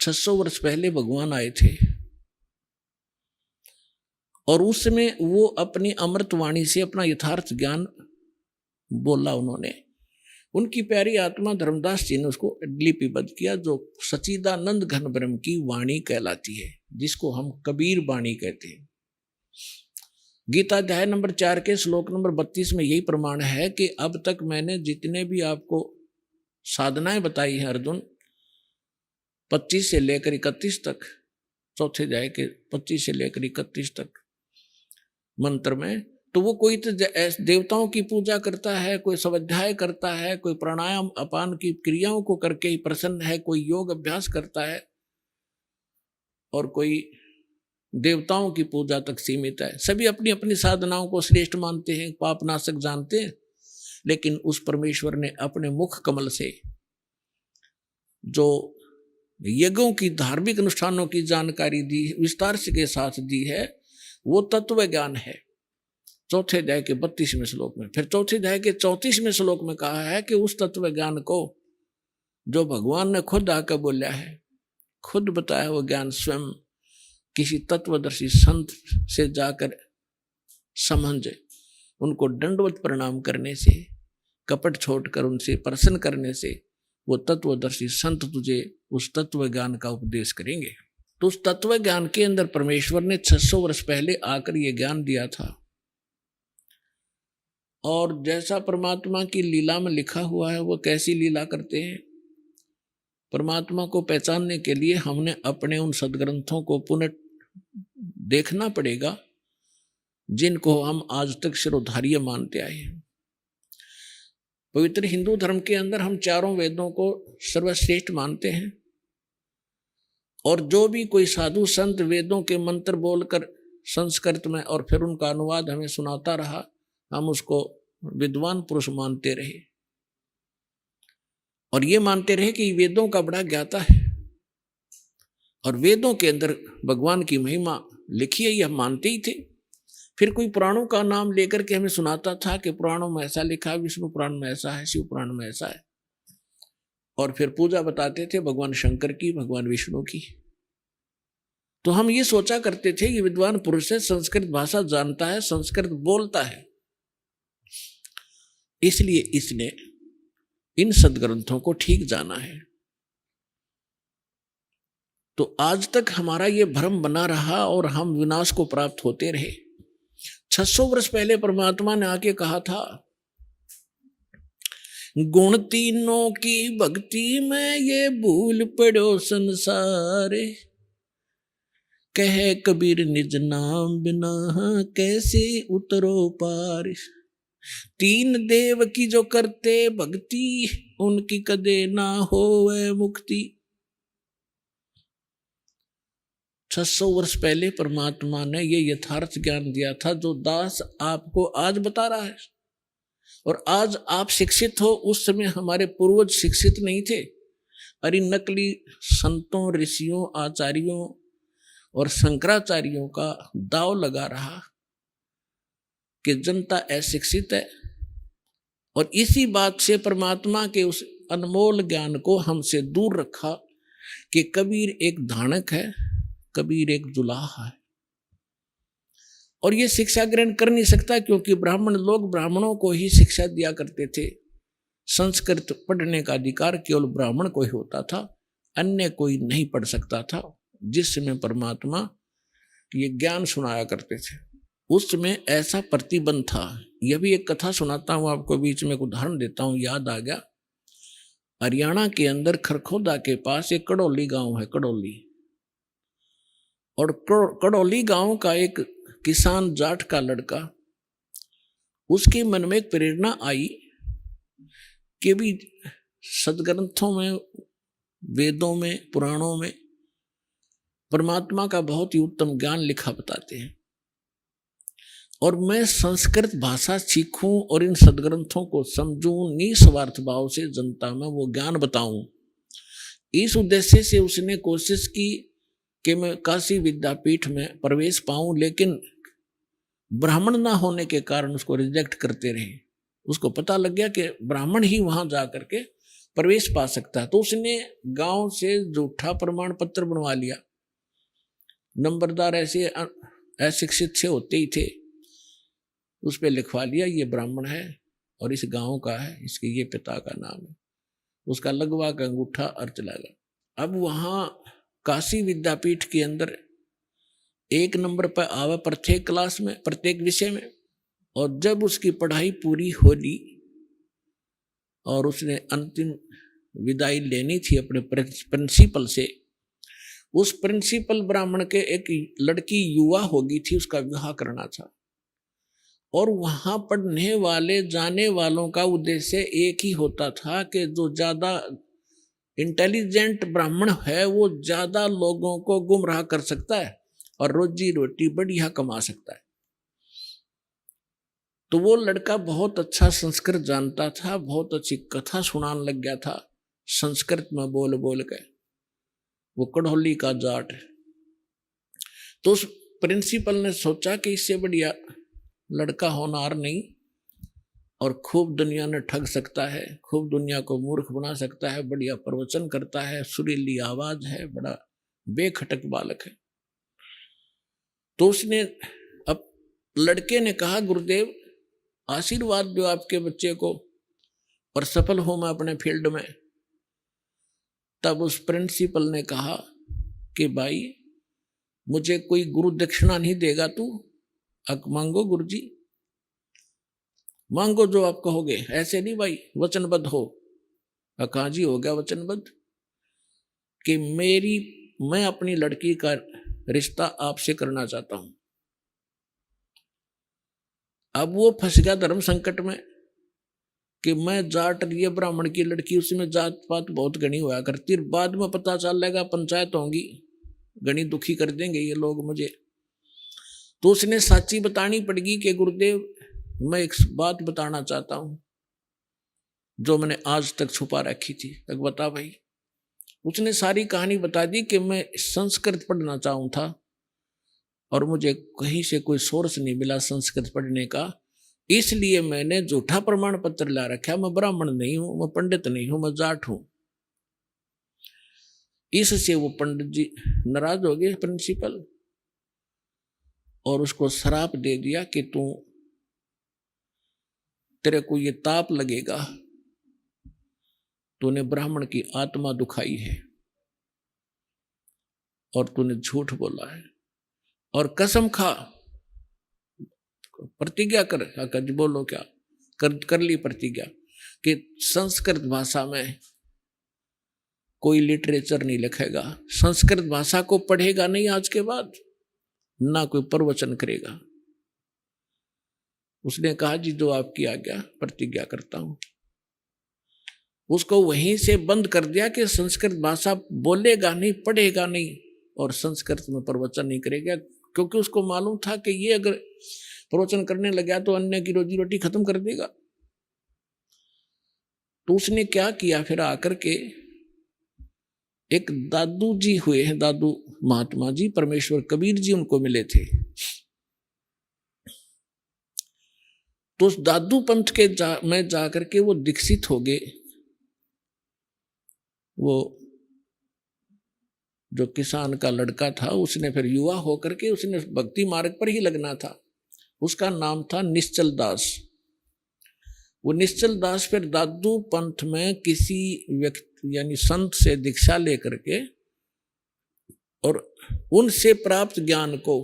600 वर्ष पहले भगवान आए थे और उस समय वो अपनी अमृत वाणी से अपना यथार्थ ज्ञान बोला उन्होंने। उनकी प्यारी आत्मा धर्मदास जी ने उसको लिपिबद्ध किया, जो सच्चिदानंद घन ब्रह्म की वाणी कहलाती है, जिसको हम कबीर वाणी कहते हैं। गीता अध्याय नंबर 4 के श्लोक नंबर 32 में यही प्रमाण है कि अब तक मैंने जितने भी आपको साधनाएं बताई हैं अर्जुन, 25 से लेकर 31 तक, चौथे अध्याय के 25 से लेकर 31 तक मंत्र में, तो वो कोई तो देवताओं की पूजा करता है, कोई स्वाध्याय करता है, कोई प्राणायाम अपान की क्रियाओं को करके ही प्रसन्न है, कोई योग अभ्यास करता है और कोई देवताओं की पूजा तक सीमित है। सभी अपनी अपनी साधनाओं को श्रेष्ठ मानते हैं, पापनाशक जानते हैं, लेकिन उस परमेश्वर ने अपने मुख कमल से जो यज्ञों की धार्मिक अनुष्ठानों की जानकारी दी, विस्तार से के साथ दी है, वो तत्व ज्ञान है। चौथे अध्याय के 32वें श्लोक में, फिर चौथे अध्याय के 34वें श्लोक में कहा है कि उस तत्व ज्ञान को जो भगवान ने खुद आकर बोला है, खुद बताया वो ज्ञान स्वयं किसी तत्वदर्शी संत से जाकर समझे, उनको दंडवत प्रणाम करने से, कपट छोड़कर उनसे प्रसन्न करने से वो तत्वदर्शी संत तुझे उस तत्व ज्ञान का उपदेश करेंगे। तो उस तत्व ज्ञान के अंदर परमेश्वर ने 600 वर्ष पहले आकर ये ज्ञान दिया था। और जैसा परमात्मा की लीला में लिखा हुआ है, वो कैसी लीला करते हैं, परमात्मा को पहचानने के लिए हमने अपने उन सदग्रंथों को पुनः देखना पड़ेगा, जिनको हम आज तक शिरोधार्य मानते आए हैं। पवित्र हिंदू धर्म के अंदर हम चारों वेदों को सर्वश्रेष्ठ मानते हैं, और जो भी कोई साधु संत वेदों के मंत्र बोलकर संस्कृत में और फिर उनका अनुवाद हमें सुनाता रहा, हम उसको विद्वान पुरुष मानते रहे और ये मानते रहे कि वेदों का बड़ा ज्ञाता है और वेदों के अंदर भगवान की महिमा लिखी है, यह मानते ही थे। फिर कोई पुराणों का नाम लेकर के हमें सुनाता था कि पुराणों में ऐसा लिखा है, विष्णु पुराण में ऐसा है, शिव पुराण में ऐसा है, और फिर पूजा बताते थे भगवान शंकर की, भगवान विष्णु की। तो हम ये सोचा करते थे कि विद्वान पुरुष है, संस्कृत भाषा जानता है, संस्कृत बोलता है, इसलिए इसने इन सदग्रंथों को ठीक जाना है। तो आज तक हमारा ये भ्रम बना रहा और हम विनाश को प्राप्त होते रहे। 600 वर्ष पहले परमात्मा ने आके कहा था, गुण तीनों की भक्ति में ये भूल पड़ो संसारे, कहे कबीर निज नाम बिना कैसे उतरो पार। तीन देव की जो करते भक्ति, उनकी कदे ना होवे मुक्ति। 600 वर्ष पहले परमात्मा ने ये यथार्थ ज्ञान दिया था, जो दास आपको आज बता रहा है। और आज आप शिक्षित हो, उस समय हमारे पूर्वज शिक्षित नहीं थे। अरे नकली संतों, ऋषियों, आचार्यों और शंकराचार्यों का दाव लगा रहा कि जनता अशिक्षित है, और इसी बात से परमात्मा के उस अनमोल ज्ञान को हमसे दूर रखा कि कबीर एक धानक है, कबीर एक जुलाहा है, और ये शिक्षा ग्रहण कर नहीं सकता, क्योंकि ब्राह्मण लोग ब्राह्मणों को ही शिक्षा दिया करते थे। संस्कृत पढ़ने का अधिकार केवल ब्राह्मण को ही होता था, अन्य कोई नहीं पढ़ सकता था। जिस समय परमात्मा ये ज्ञान सुनाया करते थे, उस समय ऐसा प्रतिबंध था। यह भी एक कथा सुनाता हूँ आपको, बीच में एक उदाहरण देता हूँ, याद आ गया। हरियाणा के अंदर खरखोदा के पास एक कड़ौली गांव है, कड़ौली। और कड़ौली गांव का एक किसान जाट का लड़का, उसके मन में एक प्रेरणा आई कि भी सदग्रंथों में, वेदों में, पुराणों में परमात्मा का बहुत ही उत्तम ज्ञान लिखा बताते हैं, और मैं संस्कृत भाषा सीखूं और इन सदग्रंथों को समझूं, निस्वार्थ भाव से जनता में वो ज्ञान बताऊं। इस उद्देश्य से उसने कोशिश की कि मैं काशी विद्यापीठ में प्रवेश पाऊं, लेकिन ब्राह्मण ना होने के कारण उसको रिजेक्ट करते रहे। उसको पता लग गया कि ब्राह्मण ही वहां जा करके प्रवेश पा सकता है। तो उसने गांव से झूठा प्रमाण पत्र बनवा लिया। नंबरदार ऐसे अशिक्षित से होते ही थे, उस पर लिखवा लिया ये ब्राह्मण है और इस गांव का है, इसके ये पिता का नाम है। उसका लगवा का अंगूठा और चला गया। अब वहां काशी विद्यापीठ के अंदर 1 नंबर पर आवे प्रत्येक क्लास में, प्रत्येक विषय में। और जब उसकी पढ़ाई पूरी हो ली और उसने अंतिम विदाई लेनी थी अपने प्रिंसिपल से, उस प्रिंसिपल ब्राह्मण के एक लड़की युवा होगी थी, उसका विवाह करना था। और वहां पढ़ने वाले जाने वालों का उद्देश्य एक ही होता था कि जो ज्यादा इंटेलिजेंट ब्राह्मण है वो ज्यादा लोगों को गुमराह कर सकता है और रोजी रोटी बढ़िया कमा सकता है। तो वो लड़का बहुत अच्छा संस्कृत जानता था, बहुत अच्छी कथा सुनाने लग गया था संस्कृत में बोल बोल के। वो कढ़ौली का जाट है। तो उस प्रिंसिपल ने सोचा कि इससे बढ़िया लड़का होनहार नहीं और खूब दुनिया ने ठग सकता है, खूब दुनिया को मूर्ख बना सकता है, बढ़िया प्रवचन करता है, सुरीली आवाज है, बड़ा बेखटक बालक है। तो उसने अब लड़के ने कहा गुरुदेव आशीर्वाद दो आपके बच्चे को और सफल हो मैं अपने फील्ड में। तब उस प्रिंसिपल ने कहा कि भाई मुझे कोई गुरु दक्षिणा नहीं देगा तू, मांगो गुरुजी, मांगो जो आप कहोगे, ऐसे नहीं भाई, वचनबद्ध हो। कहा जी हो गया वचनबद्ध कि मैं अपनी लड़की का रिश्ता आपसे करना चाहता हूं। अब वो फंस गया धर्म संकट में कि मैं जाट ये ब्राह्मण की लड़की, उसमें जात पात बहुत घनी हुआ करती, बाद में पता चलेगा पंचायत होंगी, घनी दुखी कर देंगे ये लोग मुझे। तो उसने साची बतानी पड़ेगी कि गुरुदेव मैं एक बात बताना चाहता हूं जो मैंने आज तक छुपा रखी थी। तक बता भाई। उसने सारी कहानी बता दी कि मैं संस्कृत पढ़ना चाहूं था और मुझे कहीं से कोई सोर्स नहीं मिला संस्कृत पढ़ने का, इसलिए मैंने झूठा प्रमाण पत्र ला रखा। मैं ब्राह्मण नहीं हूं, मैं पंडित नहीं हूं, मैं जाट हूं। इससे वो पंडित जी नाराज हो गए प्रिंसिपल और उसको श्राप दे दिया कि तेरे को ये ताप लगेगा, तूने ब्राह्मण की आत्मा दुखाई है और तूने झूठ बोला है और कसम खा, प्रतिज्ञा कर बोलो क्या कर ली प्रतिज्ञा कि संस्कृत भाषा में कोई लिटरेचर नहीं लिखेगा, संस्कृत भाषा को पढ़ेगा नहीं आज के बाद, ना कोई प्रवचन करेगा। उसने कहा जी जो आपकी आज्ञा, प्रतिज्ञा करता हूं। उसको वहीं से बंद कर दिया कि संस्कृत भाषा बोलेगा नहीं, पढ़ेगा नहीं और संस्कृत में प्रवचन नहीं करेगा, क्योंकि उसको मालूम था कि ये अगर प्रवचन करने लगा तो अन्य की रोजी रोटी खत्म कर देगा। तो उसने क्या किया, फिर आकर के एक दादू जी हुए हैं, दादू महात्मा जी, परमेश्वर कबीर जी उनको मिले थे। तो उस दादू पंथ के में जाकर के वो दीक्षित हो गए। वो जो किसान का लड़का था उसने फिर युवा होकर के उसने भक्ति मार्ग पर ही लगना था। उसका नाम था निश्चल दास। वो निश्चल दास फिर दादू पंथ में किसी व्यक्ति यानी संत से दीक्षा लेकर के और उनसे प्राप्त ज्ञान को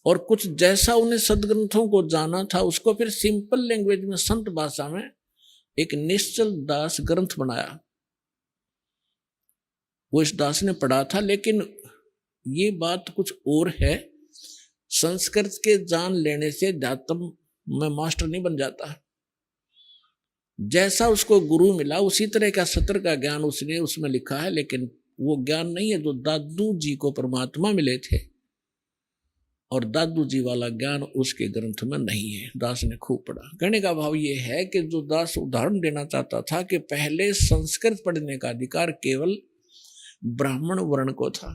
और कुछ जैसा उन्हें सदग्रंथों को जाना था उसको फिर सिंपल लैंग्वेज में संत भाषा में एक निश्चल दास ग्रंथ बनाया। वो इस दास ने पढ़ा था, लेकिन ये बात कुछ और है, संस्कृत के जान लेने से अध्यात्म में मास्टर नहीं बन जाता। जैसा उसको गुरु मिला उसी तरह का सत्र का ज्ञान उसने उसमें लिखा है, लेकिन वो ज्ञान नहीं है जो दादू जी को परमात्मा मिले थे, और दादू जी वाला ज्ञान उसके ग्रंथ में नहीं है। दास ने खूब पढ़ा। कहने का भाव ये है कि जो दास उदाहरण देना चाहता था कि पहले संस्कृत पढ़ने का अधिकार केवल ब्राह्मण वर्ण को था,